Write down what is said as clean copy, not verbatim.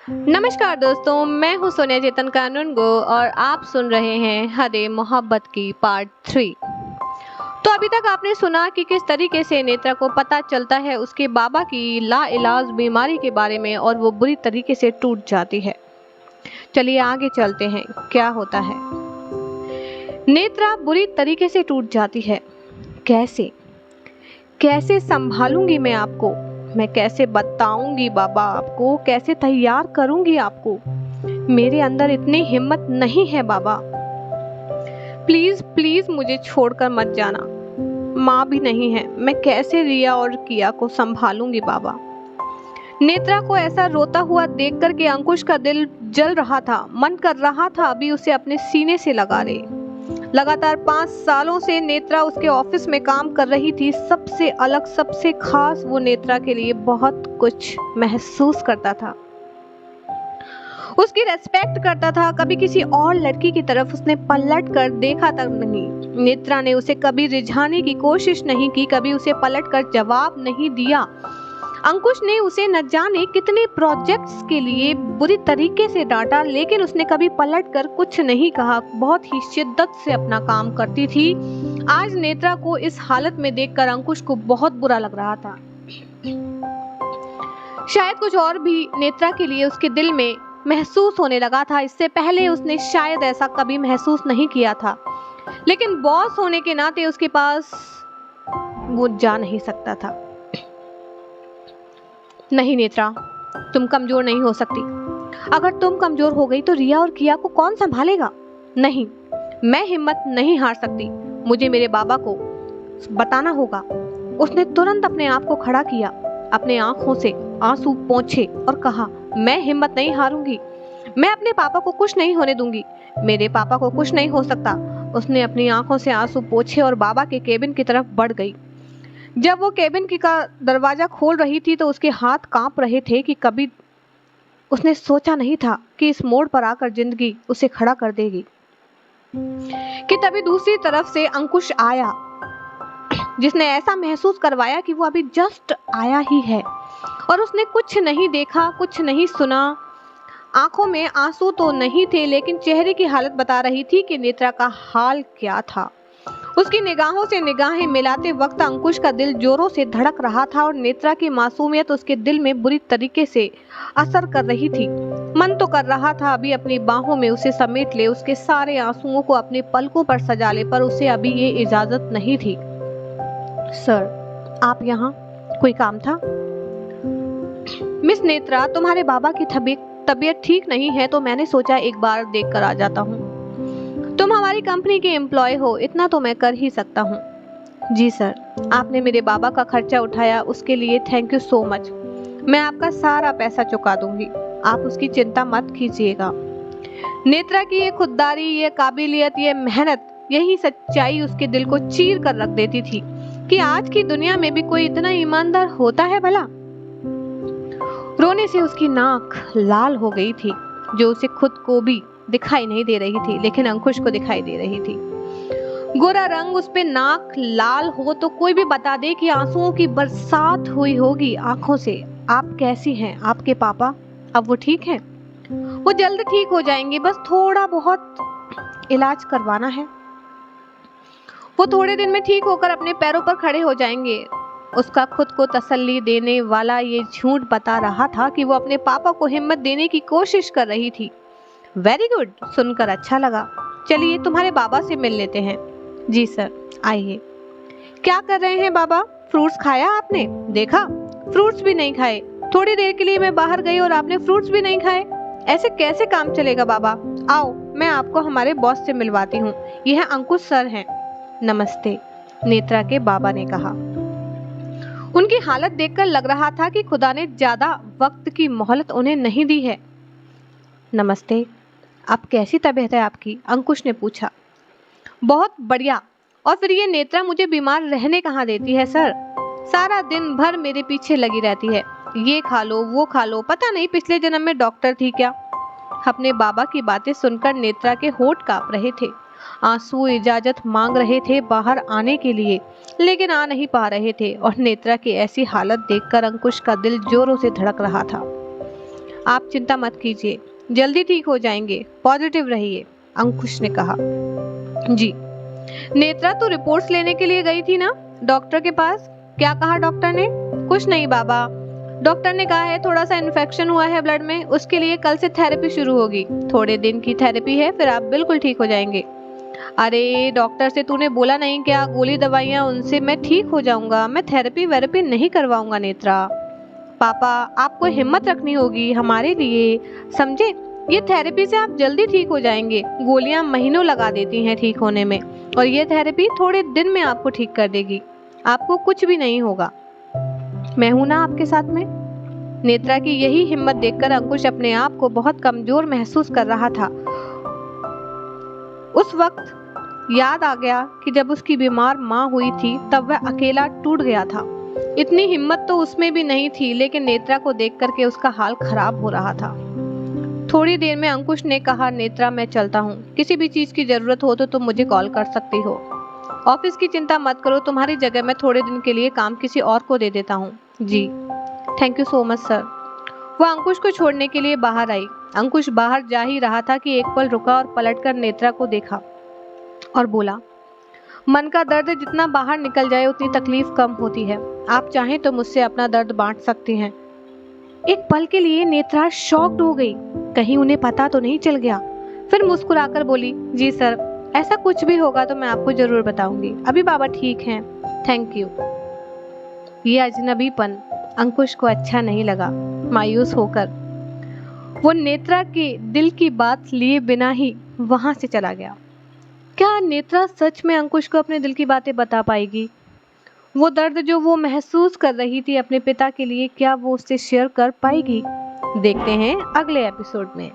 नमस्कार दोस्तों, मैं हूँ सोनिया चेतन कानूनगो और आप सुन रहे हैं हरे मोहब्बत की पार्ट 3। तो अभी तक आपने सुना कि किस तरीके से नेत्रा को पता चलता है उसके बाबा की लाइलाज बीमारी के बारे में और वो बुरी तरीके से टूट जाती है। चलिए आगे चलते हैं, क्या होता है। नेत्रा बुरी तरीके से टूट जाती है। कैसे कैसे संभालूंगी मैं आपको, मैं कैसे बताऊंगी बाबा आपको, कैसे तैयार करूंगी आपको। मेरे अंदर इतनी हिम्मत नहीं है बाबा। प्लीज प्लीज मुझे छोड़कर मत जाना। माँ भी नहीं है, मैं कैसे रिया और किया को संभालूंगी बाबा। नेत्रा को ऐसा रोता हुआ देख कर के अंकुश का दिल जल रहा था। मन कर रहा था अभी उसे अपने सीने से लगा ले। लगातार 5 सालों से नेत्रा उसके ऑफिस में काम कर रही थी। सबसे अलग, सबसे खास वो नेत्रा के लिए बहुत कुछ महसूस करता था। उसकी रेस्पेक्ट करता था। कभी किसी और लड़की की तरफ उसने पलट कर देखा तक नहीं। नेत्रा ने उसे कभी रिझाने की कोशिश नहीं की, कभी उसे पलट कर जवाब नहीं दिया। अंकुश ने उसे न जाने कितने प्रोजेक्ट्स के लिए बुरी तरीके से डांटा, लेकिन उसने कभी पलट कर कुछ नहीं कहा। बहुत ही शिद्दत से अपना काम करती थी। आज नेत्रा को इस हालत में देखकर अंकुश को बहुत बुरा लग रहा था। शायद कुछ और भी नेत्रा के लिए उसके दिल में महसूस होने लगा था। इससे पहले उसने शायद ऐसा कभी महसूस नहीं किया था, लेकिन बॉस होने के नाते उसके पास वो जा नहीं सकता था। नहीं नेत्रा, तुम कमजोर नहीं हो सकती। अगर तुम कमजोर हो गई तो रिया और किया को कौन संभालेगा। नहीं, मैं हिम्मत नहीं हार सकती। मुझे मेरे बाबा को बताना होगा। उसने तुरंत अपने आप को खड़ा किया, अपने आंखों से आंसू पोंछे और कहा, मैं हिम्मत नहीं हारूंगी। मैं अपने पापा को कुछ नहीं होने दूंगी। मेरे पापा को कुछ नहीं हो सकता। उसने अपनी आंखों से आंसू पोंछे और बाबा के केबिन की तरफ बढ़ गई। जब वो केबिन का दरवाजा खोल रही थी तो उसके हाथ कांप रहे थे कि कभी उसने सोचा नहीं था कि इस मोड़ पर आकर जिंदगी उसे खड़ा कर देगी। कि तभी दूसरी तरफ से अंकुश आया, जिसने ऐसा महसूस करवाया कि वो अभी जस्ट आया ही है और उसने कुछ नहीं देखा, कुछ नहीं सुना। आंखों में आंसू तो नहीं थे, लेकिन चेहरे की हालत बता रही थी कि नेत्रा का हाल क्या था। उसकी निगाहों से निगाहें मिलाते वक्त अंकुश का दिल जोरों से धड़क रहा था और नेत्रा की मासूमियत उसके दिल में बुरी तरीके से असर कर रही थी। मन तो कर रहा था अभी अपनी बाहों में उसे समेट ले, उसके सारे आंसुओं को अपने पलकों पर सजा ले, पर उसे अभी ये इजाजत नहीं थी। सर, आप यहाँ? कोई काम था? मिस नेत्रा, तुम्हारे बाबा की तबीयत ठीक नहीं है तो मैंने सोचा एक बार देख कर आ जाता हूँ। तुम हमारी कंपनी के एम्प्लॉय हो, इतना तो मैं कर ही सकता हूँ। जी सर, आपने मेरे बाबा का खर्चा उठाया, उसके लिए थैंक यू सो मच। मैं आपका सारा पैसा चुका दूंगी, आप उसकी चिंता मत कीजिएगा। नेत्रा की ये खुददारी, ये काबिलियत, ये मेहनत, यही सच्चाई उसके दिल को चीर कर रख देती थी कि आज की दुनिया में भी कोई इतना ईमानदार होता है भला। रोने से उसकी नाक लाल हो गई थी, जो उसे खुद को भी दिखाई नहीं दे रही थी, लेकिन अंकुश को दिखाई दे रही थी। गोरा रंग उस पे नाक लाल हो तो कोई भी बता दे कि आंसुओं की बरसात हुई होगी आंखों से। आप कैसी हैं? आपके पापा अब वो ठीक हैं? वो जल्द ठीक हो जाएंगे, बस थोड़ा बहुत इलाज करवाना है। वो थोड़े दिन में ठीक होकर अपने पैरों पर खड़े हो जाएंगे। उसका खुद को तसल्ली देने वाला ये झूठ बता रहा था कि वो अपने पापा को हिम्मत देने की कोशिश कर रही थी। वेरी गुड, सुनकर अच्छा लगा। चलिए तुम्हारे बाबा से मिल लेते हैं। जी सर, आइए। क्या कर रहे हैं बाबा? फ्रूट्स खाया आपने? देखा, फ्रूट्स भी नहीं खाए। थोड़ी देर के लिए मैं बाहर गई और आपने फ्रूट्स भी नहीं खाए। ऐसे कैसे काम चलेगा बाबा? आओ, मैं आपको हमारे बॉस से मिलवाती हूँ। यह अंकुश सर हैं। नमस्ते, नेत्रा के बाबा ने कहा। उनकी हालत देखकर लग रहा था कि खुदा ने ज्यादा वक्त की मोहलत उन्हें नहीं दी है। नमस्ते, अब कैसी तबीयत है आपकी? अंकुश ने पूछा। बहुत बढ़िया। और फिर ये नेत्रा मुझे बीमार रहने कहाँ देती है सर? सारा दिन भर मेरे पीछे लगी रहती है। ये खा लो, वो खा लो, पता नहीं पिछले जन्म में डॉक्टर थी क्या। अपने बाबा की बातें सुनकर नेत्रा के होंठ कांप रहे थे। आंसू इजाजत मांग रहे थे बाहर आने के लिए, लेकिन आ नहीं पा रहे थे। और नेत्रा की ऐसी हालत देखकर अंकुश का दिल जोरों से धड़क रहा था। आप चिंता मत कीजिए, जल्दी ठीक हो जाएंगे, पॉजिटिव रहिए, अंकुश ने कहा। जी। नेत्रा, तू रिपोर्ट्स लेने के लिए गई थी ना डॉक्टर के पास? क्या कहा डॉक्टर ने? कुछ नहीं बाबा, डॉक्टर ने कहा है थोड़ा सा इन्फेक्शन हुआ है ब्लड में, उसके लिए कल से थेरेपी शुरू होगी। थोड़े दिन की थेरेपी है, फिर आप बिल्कुल ठीक हो जाएंगे। अरे डॉक्टर से तूने बोला नहीं क्या, गोली दवाइयाँ उनसे मैं ठीक हो जाऊंगा, मैं थेरेपी वेरेपी नहीं करवाऊंगा नेत्रा। पापा, आपको हिम्मत रखनी होगी हमारे लिए, समझे? ये थेरेपी से आप जल्दी ठीक हो जाएंगे, गोलियां महीनों लगा देती हैं ठीक होने में, और ये थेरेपी थोड़े दिन में आपको ठीक कर देगी, आपको कुछ भी नहीं होगा, मैं हूं ना आपके साथ में। नेत्रा की यही हिम्मत देखकर अंकुश अपने आप को बहुत कमजोर महसूस कर रहा था। उस वक्त याद आ गया कि जब उसकी बीमार माँ हुई थी तब वह अकेला टूट गया था। इतनी हिम्मत तो उसमें भी नहीं थी, लेकिन नेत्रा को देख करके उसका हाल खराब हो रहा था। थोड़ी देर में अंकुश ने कहा, नेत्रा मैं चलता हूँ, किसी भी चीज की जरूरत हो तो तुम मुझे कॉल कर सकती हो। ऑफिस की चिंता मत करो, तुम्हारी जगह मैं थोड़े दिन के लिए काम किसी और को दे देता हूँ। जी, thank you so much sir. वह अंकुश को छोड़ने के लिए बाहर आई। अंकुश बाहर जा ही रहा था कि एक पल रुका और पलटकर नेत्रा को देखा और बोला, मन का दर्द जितना बाहर निकल जाए उतनी तकलीफ कम होती है, आप चाहें तो मुझसे अपना दर्द बांट सकती हैं। एक पल के लिए नेत्रा शॉक्ड हो गई, कहीं उन्हें पता तो नहीं चल गया। फिर मुस्कुराकर बोली, जी सर, ऐसा कुछ भी होगा तो मैं आपको जरूर बताऊंगी, अभी बाबा ठीक हैं, थैंक यू। ये अजनबीपन अंकुश को अच्छा नहीं लगा। मायूस होकर वो नेत्रा के दिल की बात लिए बिना ही वहां से चला गया। क्या नेत्रा सच में अंकुश को अपने दिल की बातें बता पाएगी? वो दर्द जो वो महसूस कर रही थी अपने पिता के लिए, क्या वो उससे शेयर कर पाएगी? देखते हैं अगले एपिसोड में।